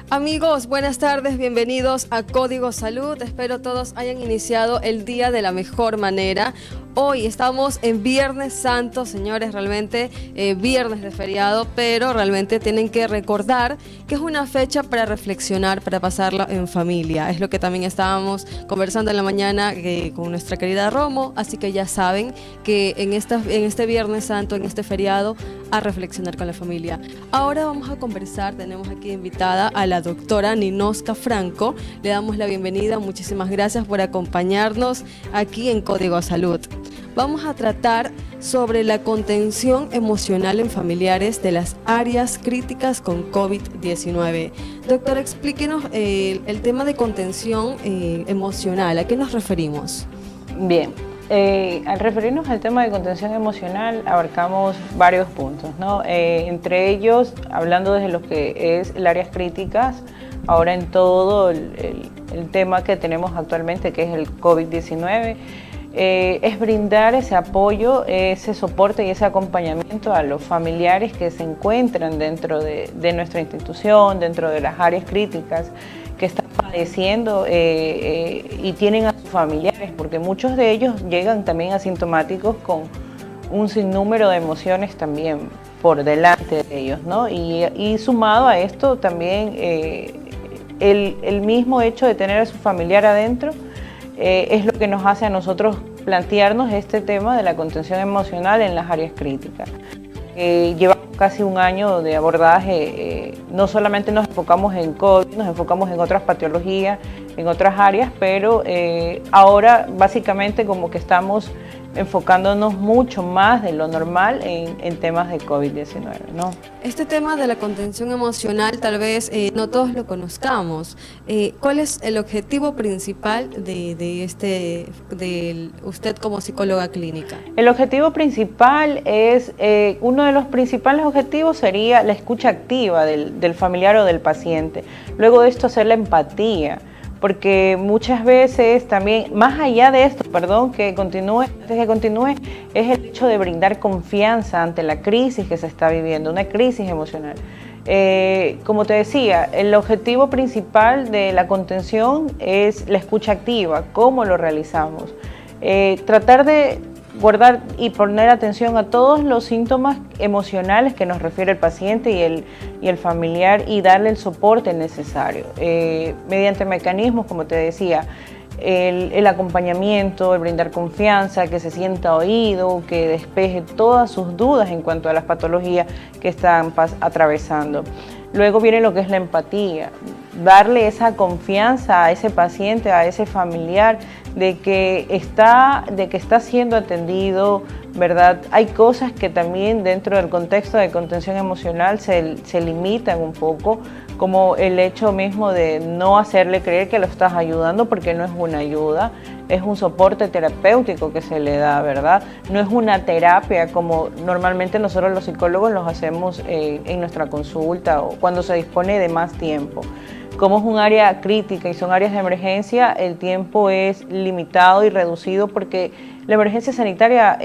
Amigos, buenas tardes, bienvenidos a Código Salud. Espero todos hayan iniciado el día de la mejor manera. Hoy estamos en Viernes Santo, señores, realmente viernes de feriado, pero realmente tienen que recordar que es una fecha para reflexionar, para pasarla en familia. Es lo que también estábamos conversando en la mañana con nuestra querida Romo, así que ya saben que en este Viernes Santo, en este feriado, a reflexionar con la familia. Ahora vamos a conversar, tenemos aquí invitada a la doctora Ninoska Franco. Le damos la bienvenida, muchísimas gracias por acompañarnos aquí en Código Salud. Vamos a tratar sobre la contención emocional en familiares de las áreas críticas con COVID-19. Doctora, explíquenos el tema de contención emocional, ¿a qué nos referimos? Bien, al referirnos al tema de contención emocional abarcamos varios puntos, ¿no? Entre ellos, hablando desde lo que es el áreas críticas, ahora en todo el tema que tenemos actualmente, que es el COVID-19, es brindar ese apoyo, ese soporte y ese acompañamiento a los familiares que se encuentran dentro de nuestra institución, dentro de las áreas críticas, que están padeciendo y tienen a sus familiares, porque muchos de ellos llegan también asintomáticos con un sinnúmero de emociones también por delante de ellos, ¿no? Y sumado a esto también el mismo hecho de tener a su familiar adentro es lo que nos hace a nosotros plantearnos este tema de la contención emocional en las áreas críticas. Llevamos casi un año de abordaje, no solamente nos enfocamos en COVID, nos enfocamos en otras patologías, en otras áreas, pero ahora básicamente como que estamos enfocándonos mucho más de lo normal en temas de COVID-19, ¿no? Este tema de la contención emocional tal vez no todos lo conozcamos. ¿Cuál es el objetivo principal de usted como psicóloga clínica? El objetivo principal es, uno de los principales objetivos sería la escucha activa del familiar o del paciente. Luego de esto hacer la empatía. Porque muchas veces también, más allá de esto, antes de que continúe, es el hecho de brindar confianza ante la crisis que se está viviendo, una crisis emocional. Como te decía, el objetivo principal de la contención es la escucha activa, cómo lo realizamos. Tratar de guardar y poner atención a todos los síntomas emocionales que nos refiere el paciente y el familiar y darle el soporte necesario. Mediante mecanismos, como te decía, el acompañamiento, el brindar confianza, que se sienta oído, que despeje todas sus dudas en cuanto a las patologías que están atravesando. Luego viene lo que es la empatía, darle esa confianza a ese paciente, a ese familiar, de que está siendo atendido, ¿verdad? Hay cosas que también dentro del contexto de contención emocional se limitan un poco, como el hecho mismo de no hacerle creer que lo estás ayudando, porque no es una ayuda, es un soporte terapéutico que se le da, ¿verdad? No es una terapia como normalmente nosotros los psicólogos los hacemos en nuestra consulta o cuando se dispone de más tiempo. Como es un área crítica y son áreas de emergencia, el tiempo es limitado y reducido porque la emergencia sanitaria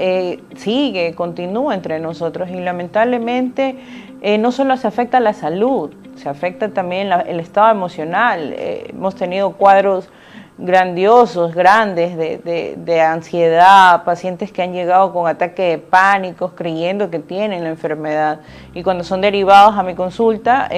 continúa entre nosotros y lamentablemente no solo se afecta a la salud, se afecta también el estado emocional. Hemos tenido cuadros grandiosos, grandes de ansiedad, pacientes que han llegado con ataques de pánico creyendo que tienen la enfermedad y cuando son derivados a mi consulta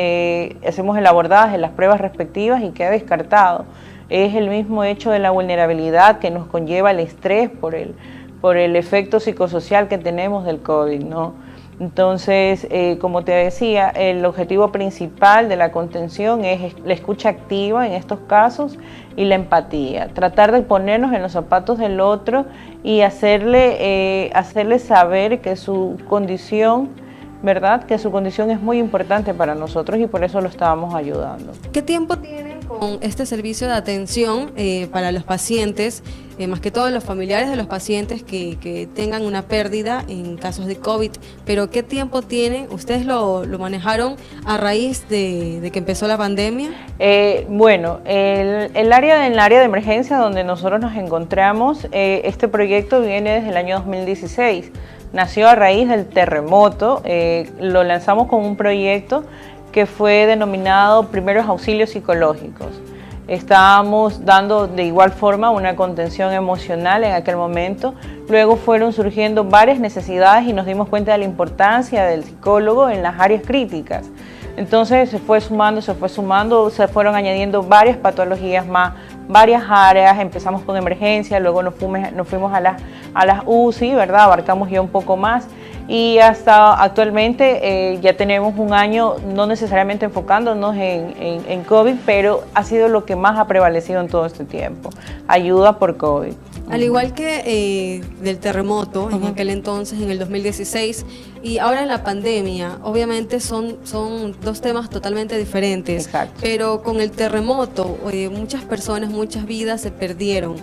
hacemos el abordaje, las pruebas respectivas y queda descartado. Es el mismo hecho de la vulnerabilidad que nos conlleva el estrés por el efecto psicosocial que tenemos del COVID, ¿no? Entonces, como te decía, el objetivo principal de la contención es la escucha activa en estos casos y la empatía. Tratar de ponernos en los zapatos del otro y hacerle saber que su condición, ¿verdad? Que su condición es muy importante para nosotros y por eso lo estábamos ayudando. ¿Qué tiempo tienen con este servicio de atención para los pacientes, más que todo los familiares de los pacientes que tengan una pérdida en casos de COVID? Pero ¿qué tiempo tienen? ¿Ustedes lo manejaron a raíz de que empezó la pandemia? Bueno, el área de emergencia donde nosotros nos encontramos, este proyecto viene desde el año 2016. Nació a raíz del terremoto, lo lanzamos con un proyecto que fue denominado Primeros Auxilios Psicológicos. Estábamos dando de igual forma una contención emocional en aquel momento. Luego fueron surgiendo varias necesidades y nos dimos cuenta de la importancia del psicólogo en las áreas críticas. Entonces se fue sumando, se fueron añadiendo varias patologías más, varias áreas. Empezamos con emergencia, luego nos fuimos a las UCI, ¿verdad? Abarcamos ya un poco más. Y hasta actualmente ya tenemos un año no necesariamente enfocándonos en COVID, pero ha sido lo que más ha prevalecido en todo este tiempo, ayuda por COVID. Al igual que del terremoto en aquel entonces, en el 2016, y ahora en la pandemia, obviamente son dos temas totalmente diferentes. Exacto. Pero con el terremoto, muchas personas, muchas vidas se perdieron.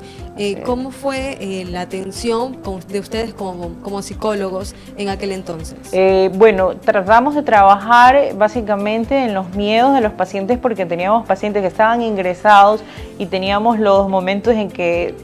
¿Cómo fue la atención de ustedes como psicólogos en aquel entonces? Bueno, tratamos de trabajar básicamente en los miedos de los pacientes, porque teníamos pacientes que estaban ingresados y teníamos los momentos en que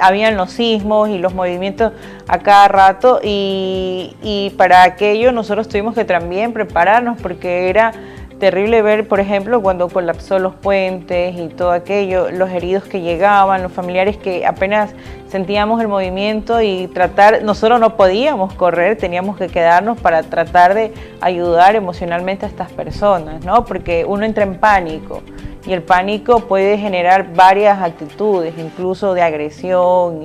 habían los sismos y los movimientos a cada rato, y para aquello nosotros tuvimos que también prepararnos, porque era terrible ver, por ejemplo, cuando colapsó los puentes y todo aquello, los heridos que llegaban, los familiares que apenas sentíamos el movimiento y nosotros no podíamos correr, teníamos que quedarnos para tratar de ayudar emocionalmente a estas personas, ¿no? Porque uno entra en pánico. Y el pánico puede generar varias actitudes, incluso de agresión,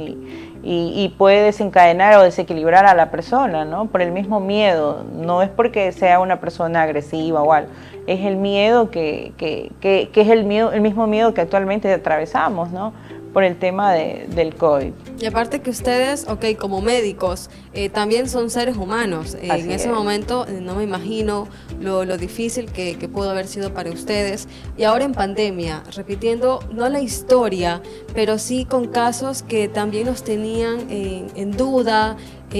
y puede desencadenar o desequilibrar a la persona, ¿no? Por el mismo miedo. No es porque sea una persona agresiva o algo, es el miedo que es el mismo miedo que actualmente atravesamos, ¿no? Por el tema del COVID. Y aparte que ustedes, como médicos, también son seres humanos. En ese momento no me imagino lo difícil que pudo haber sido para ustedes. Y ahora en pandemia, repitiendo, no la historia, pero sí con casos que también nos tenían en duda,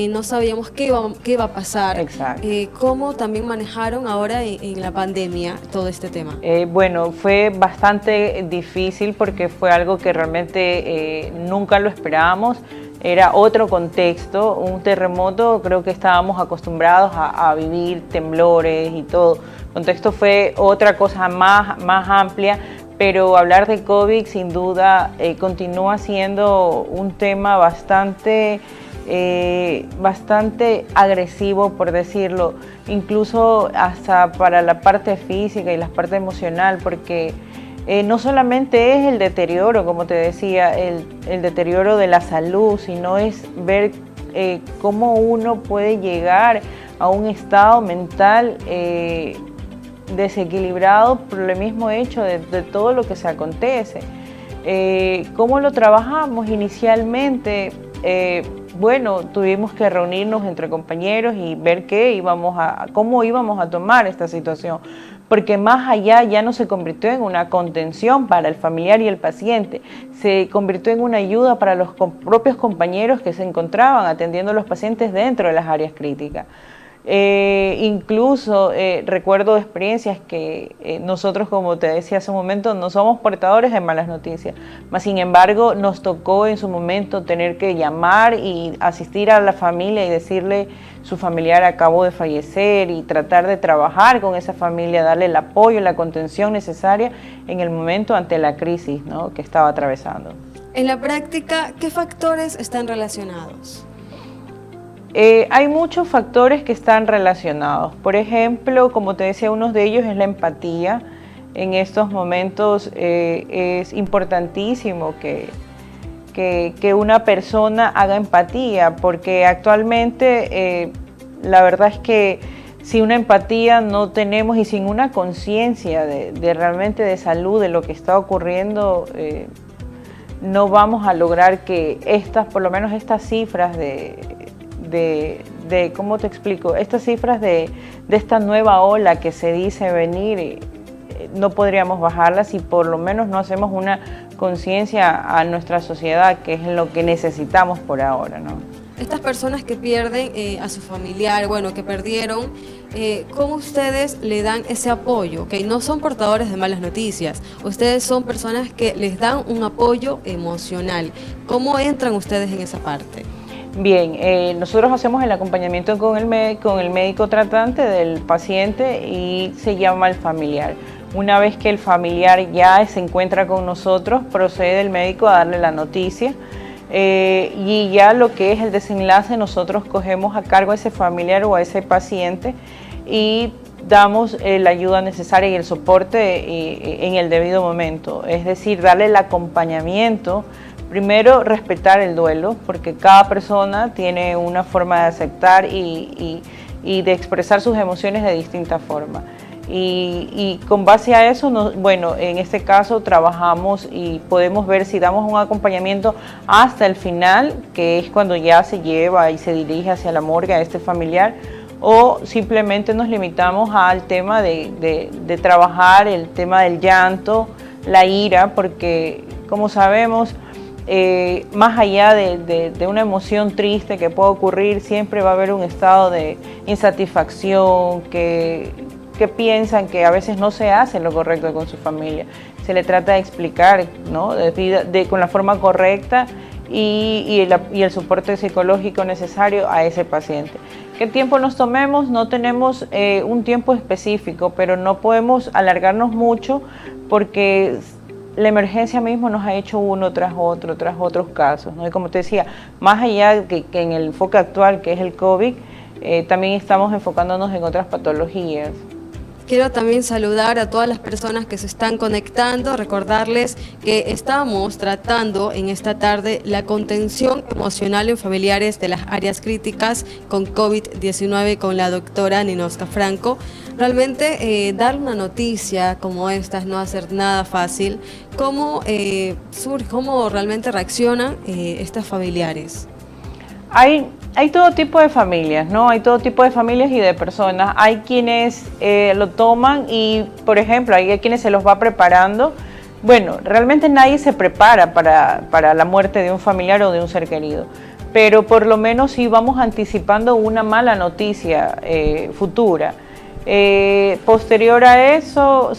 no sabíamos qué iba a pasar. Exacto. ¿Cómo también manejaron ahora en la pandemia todo este tema? Bueno, fue bastante difícil, porque fue algo que realmente nunca lo esperábamos. Era otro contexto, un terremoto, creo que estábamos acostumbrados a vivir temblores y todo. El contexto fue otra cosa más amplia, pero hablar de COVID sin duda continúa siendo un tema bastante agresivo, por decirlo, incluso hasta para la parte física y la parte emocional, porque no solamente es el deterioro, como te decía, el deterioro de la salud, sino es ver cómo uno puede llegar a un estado mental desequilibrado por el mismo hecho de todo lo que se acontece. ¿Cómo lo trabajamos inicialmente? Bueno, tuvimos que reunirnos entre compañeros y ver cómo íbamos a tomar esta situación, porque más allá ya no se convirtió en una contención para el familiar y el paciente, se convirtió en una ayuda para los propios compañeros que se encontraban atendiendo a los pacientes dentro de las áreas críticas. Incluso recuerdo experiencias que nosotros, como te decía hace un momento, no somos portadores de malas noticias, mas sin embargo nos tocó en su momento tener que llamar y asistir a la familia y decirle su familiar acabó de fallecer, y tratar de trabajar con esa familia, darle el apoyo, la contención necesaria en el momento ante la crisis, ¿no?, que estaba atravesando. En la práctica, ¿qué factores están relacionados? Hay muchos factores que están relacionados. Por ejemplo, como te decía, uno de ellos es la empatía. En estos momentos es importantísimo que una persona haga empatía, porque actualmente la verdad es que sin una empatía no tenemos, y sin una conciencia de realmente de salud de lo que está ocurriendo, no vamos a lograr que por lo menos estas cifras ¿cómo te explico? Estas cifras de esta nueva ola que se dice venir, no podríamos bajarlas si por lo menos no hacemos una conciencia a nuestra sociedad, que es lo que necesitamos por ahora, ¿no? Estas personas que pierden a su familiar, que perdieron, ¿cómo ustedes le dan ese apoyo? No son portadores de malas noticias, ustedes son personas que les dan un apoyo emocional. ¿Cómo entran ustedes en esa parte? Bien, nosotros hacemos el acompañamiento con el médico tratante del paciente y se llama el familiar. Una vez que el familiar ya se encuentra con nosotros, procede el médico a darle la noticia y ya lo que es el desenlace nosotros cogemos a cargo a ese familiar o a ese paciente y damos la ayuda necesaria y el soporte en el debido momento, es decir, darle el acompañamiento. Primero, respetar el duelo, porque cada persona tiene una forma de aceptar y de expresar sus emociones de distinta forma. Y con base a eso, bueno, en este caso trabajamos y podemos ver si damos un acompañamiento hasta el final, que es cuando ya se lleva y se dirige hacia la morgue a este familiar, o simplemente nos limitamos al tema de trabajar el tema del llanto, la ira, porque como sabemos, más allá de una emoción triste que pueda ocurrir, siempre va a haber un estado de insatisfacción, que piensan que a veces no se hace lo correcto con su familia. Se le trata de explicar, ¿no? Con la forma correcta y el soporte psicológico necesario a ese paciente. ¿Qué tiempo nos tomemos? No tenemos un tiempo específico, pero no podemos alargarnos mucho porque la emergencia mismo nos ha hecho uno tras otros casos, ¿no? Y como te decía, más allá que en el enfoque actual, que es el COVID, también estamos enfocándonos en otras patologías. Quiero también saludar a todas las personas que se están conectando, recordarles que estamos tratando en esta tarde la contención emocional en familiares de las áreas críticas con COVID-19 con la doctora Ninosca Franco. Realmente dar una noticia como esta es no hacer nada fácil. ¿Cómo surge, cómo realmente reaccionan estas familiares? Hay todo tipo de familias, ¿no? Hay todo tipo de familias y de personas. Hay quienes lo toman y, por ejemplo, hay quienes se los va preparando. Bueno, realmente nadie se prepara para la muerte de un familiar o de un ser querido, pero por lo menos sí vamos anticipando una mala noticia futura. Posterior a eso,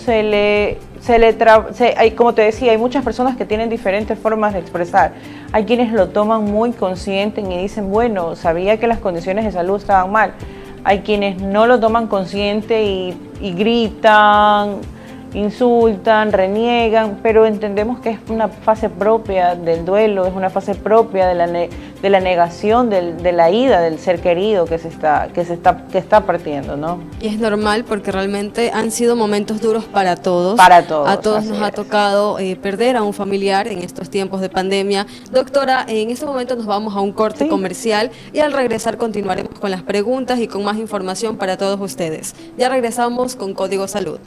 como te decía, hay muchas personas que tienen diferentes formas de expresar. Hay quienes lo toman muy consciente y dicen, bueno, sabía que las condiciones de salud estaban mal. Hay quienes no lo toman consciente y gritan, insultan, reniegan, pero entendemos que es una fase propia del duelo, es una fase propia de la negación, de la ida del ser querido que está partiendo, ¿no? Y es normal porque realmente han sido momentos duros para todos. Para todos. A todos nos ha tocado perder a un familiar en estos tiempos de pandemia. Doctora, en este momento nos vamos a un corte comercial y al regresar continuaremos con las preguntas y con más información para todos ustedes. Ya regresamos con Código Salud.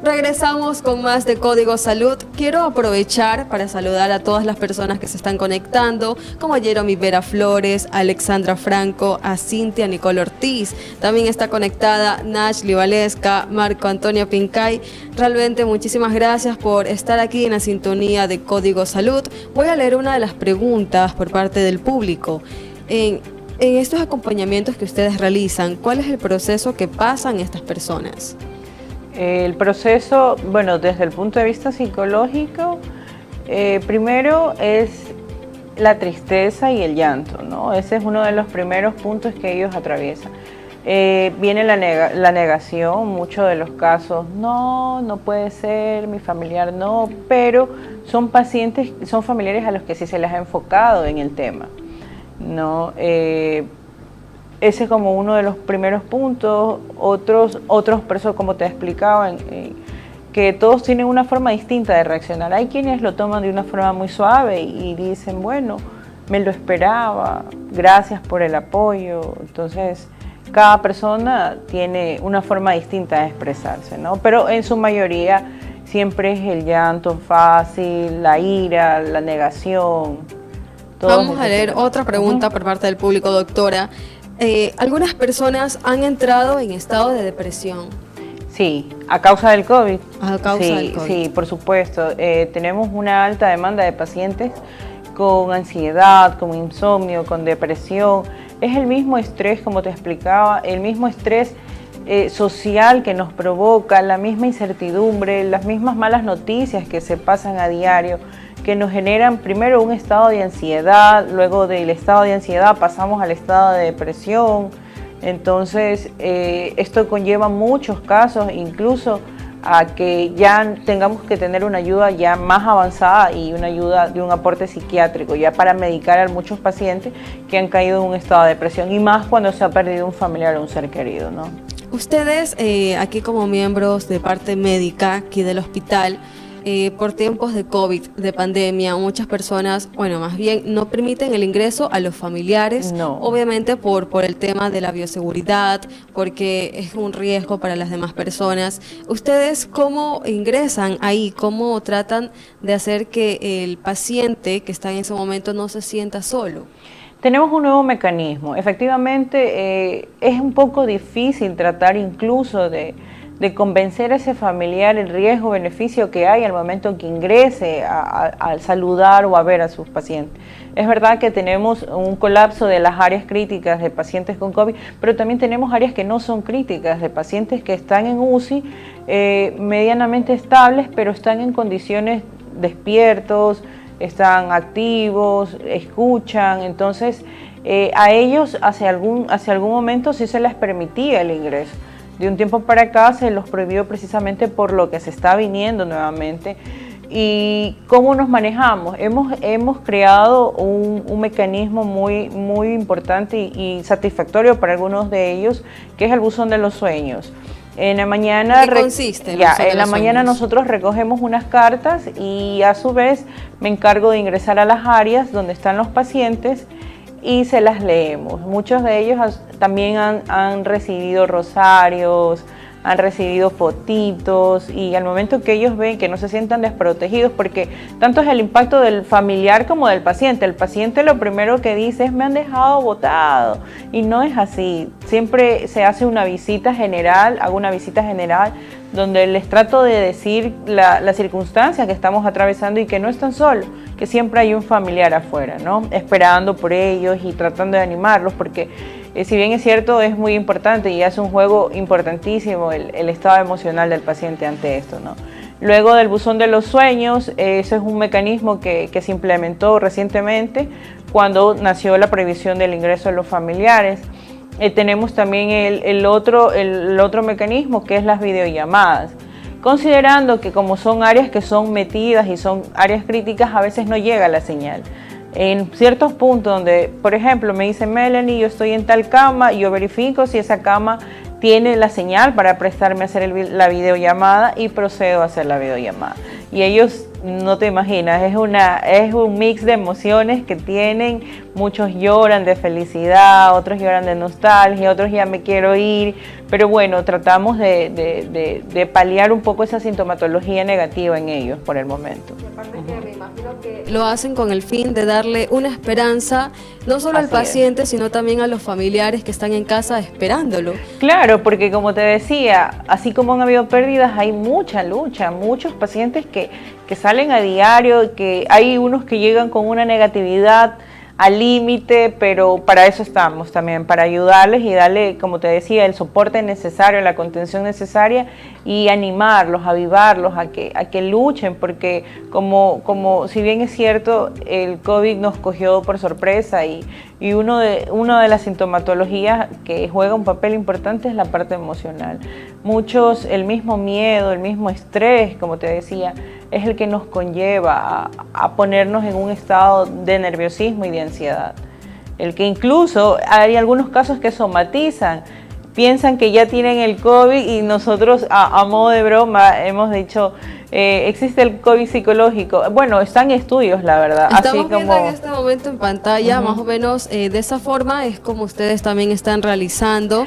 Regresamos con más de Código Salud. Quiero aprovechar para saludar a todas las personas que se están conectando, como Jeromy Vera Flores, Alexandra Franco, a Cintia Nicole Ortiz. También está conectada Nashli Valesca, Marco Antonio Pincay. Realmente muchísimas gracias por estar aquí en la sintonía de Código Salud. Voy a leer una de las preguntas por parte del público. En estos acompañamientos que ustedes realizan, ¿cuál es el proceso que pasan estas personas? El proceso, bueno, desde el punto de vista psicológico, primero es la tristeza y el llanto, ¿no? Ese es uno de los primeros puntos que ellos atraviesan. Viene la negación, muchos de los casos, no puede ser, mi familiar no, pero son pacientes, son familiares a los que sí se les ha enfocado en el tema, ¿no? Ese es como uno de los primeros puntos. Otros personas, como te explicaba, que todos tienen una forma distinta de reaccionar. Hay quienes lo toman de una forma muy suave y dicen, bueno, me lo esperaba, gracias por el apoyo. Entonces, cada persona tiene una forma distinta de expresarse, ¿no? Pero en su mayoría siempre es el llanto fácil, la ira, la negación. Vamos a leer otra pregunta por parte del público, doctora. Algunas personas han entrado en estado de depresión. Sí, a causa del COVID. A causa del COVID. Sí, por supuesto. Tenemos una alta demanda de pacientes con ansiedad, con insomnio, con depresión. Es el mismo estrés, como te explicaba, el mismo estrés social que nos provoca, la misma incertidumbre, las mismas malas noticias que se pasan a diario, que nos generan primero un estado de ansiedad, luego del estado de ansiedad pasamos al estado de depresión. Entonces, esto conlleva muchos casos, incluso a que ya tengamos que tener una ayuda ya más avanzada y una ayuda de un aporte psiquiátrico, ya para medicar a muchos pacientes que han caído en un estado de depresión, y más cuando se ha perdido un familiar o un ser querido, ¿no? Ustedes, aquí como miembros de parte médica aquí del hospital, por tiempos de COVID, de pandemia, muchas personas, bueno, más bien no permiten el ingreso a los familiares, no. Obviamente por el tema de la bioseguridad, porque es un riesgo para las demás personas. ¿Ustedes cómo ingresan ahí? ¿Cómo tratan de hacer que el paciente que está en ese momento no se sienta solo? Tenemos un nuevo mecanismo. Efectivamente, es un poco difícil tratar incluso de convencer a ese familiar el riesgo-beneficio que hay al momento en que ingrese a saludar o a ver a sus pacientes. Es verdad que tenemos un colapso de las áreas críticas de pacientes con COVID, pero también tenemos áreas que no son críticas, de pacientes que están en UCI medianamente estables, pero están en condiciones despiertos, están activos, escuchan. Entonces a ellos hace algún momento sí se les permitía el ingreso. De un tiempo para acá se los prohibió precisamente por lo que se está viniendo nuevamente. ¿Y cómo nos manejamos? Hemos creado un mecanismo muy importante y satisfactorio para algunos de ellos, que es el buzón de los sueños. En la mañana, ¿qué consiste? En la mañana nosotros recogemos unas cartas y a su vez me encargo de ingresar a las áreas donde están los pacientes y se las leemos. Muchos de ellos también han recibido rosarios, han recibido fotitos, y al momento que ellos ven que no se sientan desprotegidos, porque tanto es el impacto del familiar como del paciente. El paciente lo primero que dice es: me han dejado botado, y no es así. Siempre se hace una visita general, hago una visita general donde les trato de decir la circunstancia que estamos atravesando y que no están solos, que siempre hay un familiar afuera, ¿no? Esperando por ellos y tratando de animarlos, porque si bien es cierto, es muy importante y es un juego importantísimo el estado emocional del paciente ante esto, ¿no? Luego del buzón de los sueños, ese es un mecanismo que se implementó recientemente cuando nació la prohibición del ingreso de los familiares. Tenemos también el otro mecanismo, que es las videollamadas. Considerando que como son áreas que son metidas y son áreas críticas, a veces no llega la señal. En ciertos puntos donde, por ejemplo, me dice Melanie, yo estoy en tal cama, yo verifico si esa cama tiene la señal para prestarme a hacer la videollamada y procedo a hacer la videollamada. Y ellos no te imaginas, es un mix de emociones que tienen, muchos lloran de felicidad, otros lloran de nostalgia, otros ya me quiero ir, pero bueno, tratamos de paliar un poco esa sintomatología negativa en ellos por el momento. Y aparte que me imagino que lo hacen con el fin de darle una esperanza, no solo al paciente, sino también a los familiares que están en casa esperándolo. Claro, porque como te decía, así como han habido pérdidas, hay mucha lucha, muchos pacientes que salen a diario, que hay unos que llegan con una negatividad al límite, pero para eso estamos también, para ayudarles y darle, como te decía, el soporte necesario, la contención necesaria y animarlos, avivarlos a que luchen, porque como si bien es cierto, el COVID nos cogió por sorpresa y una de las sintomatologías que juega un papel importante es la parte emocional. Muchos, el mismo miedo, el mismo estrés, como te decía, es el que nos conlleva a ponernos en un estado de nerviosismo y de ansiedad. El que incluso hay algunos casos que somatizan, piensan que ya tienen el COVID y nosotros a modo de broma hemos dicho, existe el COVID psicológico. Bueno, están estudios, la verdad. Estamos viendo en este momento en pantalla, más o menos de esa forma es como ustedes también están realizando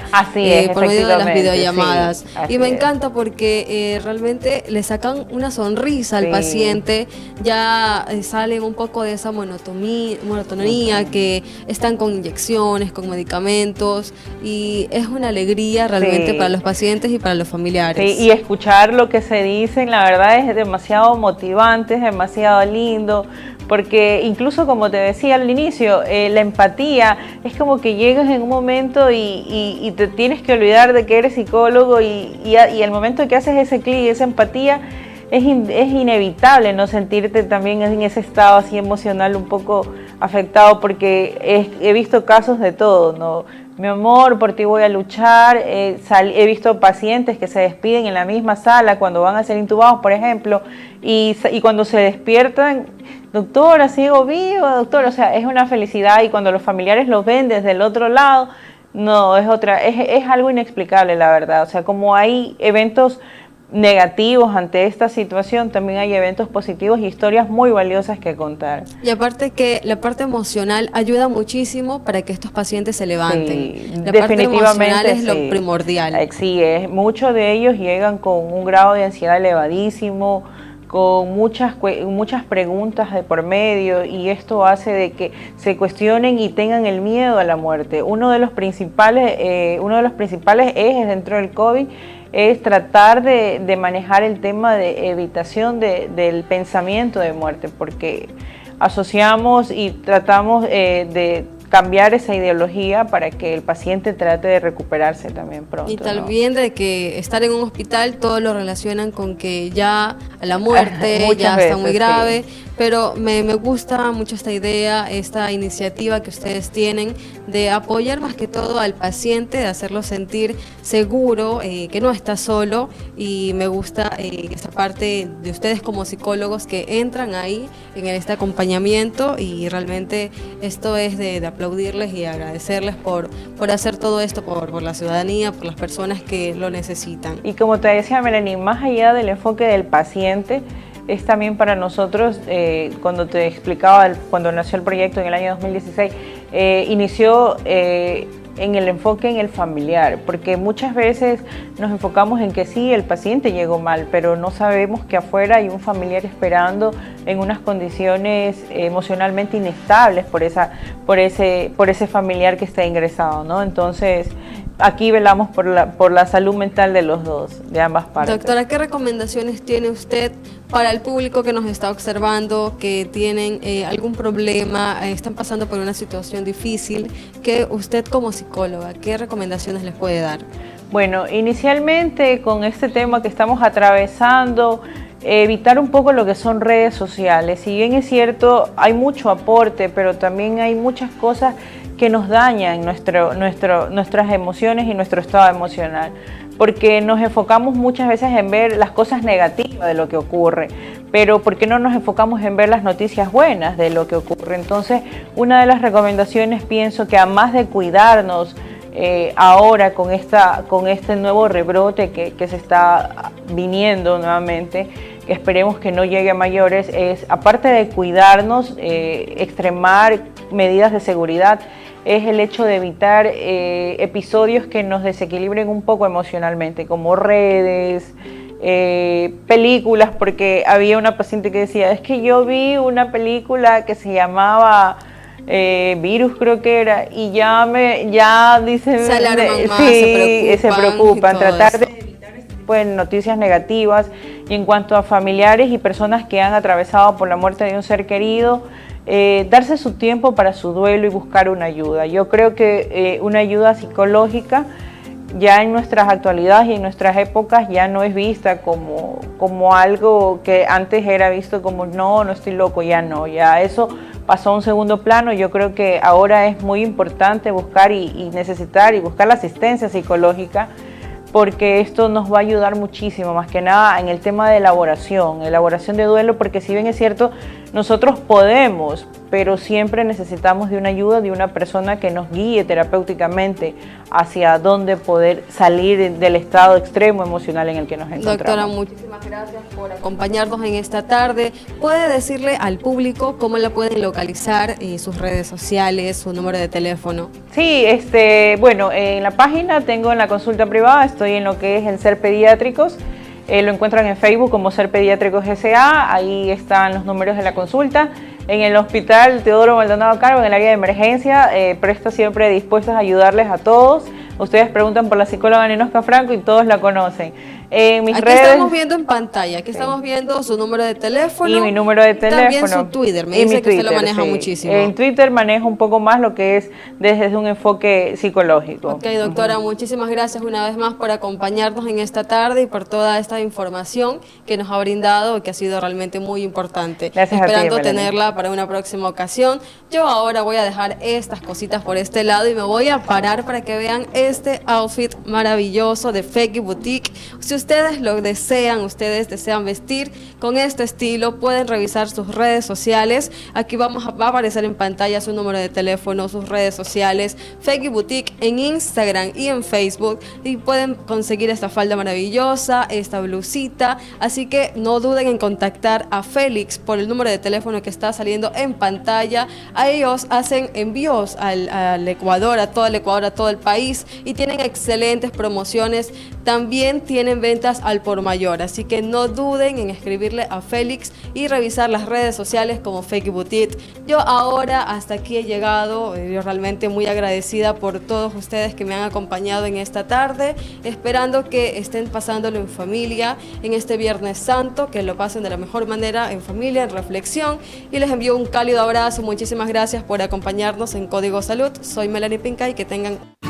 por medio de las videollamadas. Sí, y me encanta porque realmente le sacan una sonrisa al paciente, ya salen un poco de esa monotonía que están con inyecciones, con medicamentos, y es una alegría realmente para los pacientes y para los familiares. Sí, y escuchar lo que se dicen, la verdad es demasiado motivante, es demasiado lindo, porque incluso como te decía al inicio, la empatía es como que llegas en un momento y te tienes que olvidar de que eres psicólogo y el momento que haces ese clic, esa empatía, es inevitable no sentirte también en ese estado así emocional un poco afectado, porque he visto casos de todo, ¿no? Mi amor, por ti voy a luchar. He visto pacientes que se despiden en la misma sala cuando van a ser intubados, por ejemplo, y cuando se despiertan, doctora, sigo viva, doctora, o sea, es una felicidad, y cuando los familiares los ven desde el otro lado, no, es algo inexplicable, la verdad. O sea, como hay eventos negativos ante esta situación, también hay eventos positivos y historias muy valiosas que contar. Y aparte que la parte emocional ayuda muchísimo para que estos pacientes se levanten. Sí, la definitivamente parte emocional es sí. lo primordial. Sí, muchos de ellos llegan con un grado de ansiedad elevadísimo, con muchas preguntas de por medio, y esto hace de que se cuestionen y tengan el miedo a la muerte. Uno de los principales ejes dentro del COVID es tratar de manejar el tema de evitación del pensamiento de muerte, porque asociamos y tratamos de cambiar esa ideología para que el paciente trate de recuperarse también pronto. Y también de que estar en un hospital todos lo relacionan con que ya la muerte ya está muy grave, sí. Pero me gusta mucho esta idea, esta iniciativa que ustedes tienen de apoyar más que todo al paciente, de hacerlo sentir seguro, que no está solo, y me gusta esa parte de ustedes como psicólogos que entran ahí en este acompañamiento, y realmente esto es de aplaudirles y agradecerles por hacer todo esto por la ciudadanía, por las personas que lo necesitan. Y como te decía, Melanie, más allá del enfoque del paciente, es también para nosotros, cuando te explicaba, cuando nació el proyecto en el año 2016, inició en el enfoque en el familiar, porque muchas veces nos enfocamos en que sí, el paciente llegó mal, pero no sabemos que afuera hay un familiar esperando en unas condiciones emocionalmente inestables por ese familiar que está ingresado, ¿no? Entonces, aquí velamos por la salud mental de los dos, de ambas partes. Doctora, ¿qué recomendaciones tiene usted para el público que nos está observando, que tienen algún problema, están pasando por una situación difícil, que usted como psicóloga, qué recomendaciones les puede dar? Bueno, inicialmente con este tema que estamos atravesando, evitar un poco lo que son redes sociales. Si bien es cierto, hay mucho aporte, pero también hay muchas cosas que nos dañan nuestras emociones y nuestro estado emocional, porque nos enfocamos muchas veces en ver las cosas negativas de lo que ocurre, pero ¿por qué no nos enfocamos en ver las noticias buenas de lo que ocurre? Entonces, una de las recomendaciones, pienso que además de cuidarnos ahora con este nuevo rebrote que se está viniendo nuevamente, esperemos que no llegue a mayores, es, aparte de cuidarnos, extremar medidas de seguridad, es el hecho de evitar episodios que nos desequilibren un poco emocionalmente, como redes, películas, porque había una paciente que decía, es que yo vi una película que se llamaba Virus, creo que era, y ya dicen, se alarman más, sí, se preocupan, tratar de evitar este tipo de noticias negativas. Y en cuanto a familiares y personas que han atravesado por la muerte de un ser querido, darse su tiempo para su duelo y buscar una ayuda. Yo creo que una ayuda psicológica ya en nuestras actualidades y en nuestras épocas ya no es vista como algo que antes era visto como no estoy loco, ya no, ya eso pasó a un segundo plano. Yo creo que ahora es muy importante buscar y necesitar y buscar la asistencia psicológica, porque esto nos va a ayudar muchísimo, más que nada en el tema de elaboración de duelo, porque si bien es cierto, nosotros podemos, pero siempre necesitamos de una ayuda, de una persona que nos guíe terapéuticamente hacia dónde poder salir del estado extremo emocional en el que nos encontramos. Doctora, muchísimas gracias por acompañarnos en esta tarde. ¿Puede decirle al público cómo la pueden localizar, sus redes sociales, su número de teléfono? Sí, bueno, en la página tengo en la consulta privada, estoy en lo que es en Ser Pediátricos. Lo encuentran en Facebook como Ser Pediátricos S.A., ahí están los números de la consulta. En el hospital Teodoro Maldonado Carbo, en el área de emergencia, presto siempre dispuestos a ayudarles a todos. Ustedes preguntan por la psicóloga Ninosca Franco y todos la conocen. En mis redes, estamos viendo en pantalla, aquí estamos viendo su número de teléfono. Y mi número de teléfono. También su Twitter, me dice que usted lo maneja muchísimo. En Twitter manejo un poco más lo que es desde un enfoque psicológico. Ok, doctora, muchísimas gracias una vez más por acompañarnos en esta tarde y por toda esta información que nos ha brindado, que ha sido realmente muy importante. Gracias Esperando a ti, tenerla para una próxima ocasión. Yo ahora voy a dejar estas cositas por este lado y me voy a parar para que vean este outfit maravilloso de Feki Boutique. Si ustedes lo desean, ustedes desean vestir con este estilo, pueden revisar sus redes sociales. Aquí va a aparecer en pantalla su número de teléfono, sus redes sociales, Feki Boutique en Instagram y en Facebook, y pueden conseguir esta falda maravillosa, esta blusita. Así que no duden en contactar a Félix por el número de teléfono que está saliendo en pantalla. A ellos hacen envíos al Ecuador, a todo el Ecuador, a todo el país, y tienen excelentes promociones. También tienen ventas al por mayor, así que no duden en escribirle a Félix y revisar las redes sociales como Feki Boutique. Yo ahora hasta aquí he llegado, yo realmente muy agradecida por todos ustedes que me han acompañado en esta tarde, esperando que estén pasándolo en familia en este Viernes Santo, que lo pasen de la mejor manera en familia, en reflexión, y les envío un cálido abrazo. Muchísimas gracias por acompañarnos en Código Salud. Soy Melanie Pinca y que tengan